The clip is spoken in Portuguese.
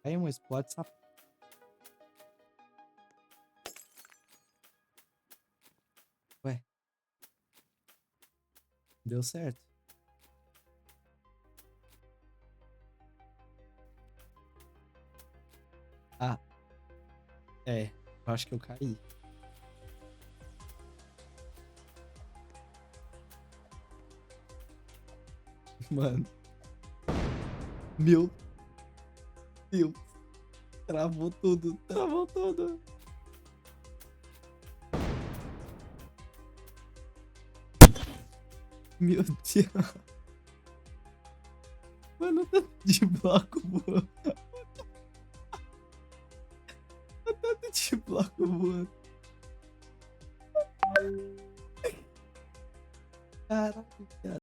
Aí um explode essa... Ué, deu certo. Ah, é. Eu acho que eu caí. Mano, meu Deus. Travou tudo, travou tudo. Meu Deus. Mano, tanto de bloco voando. Tanto de bloco voando. Caraca, cara.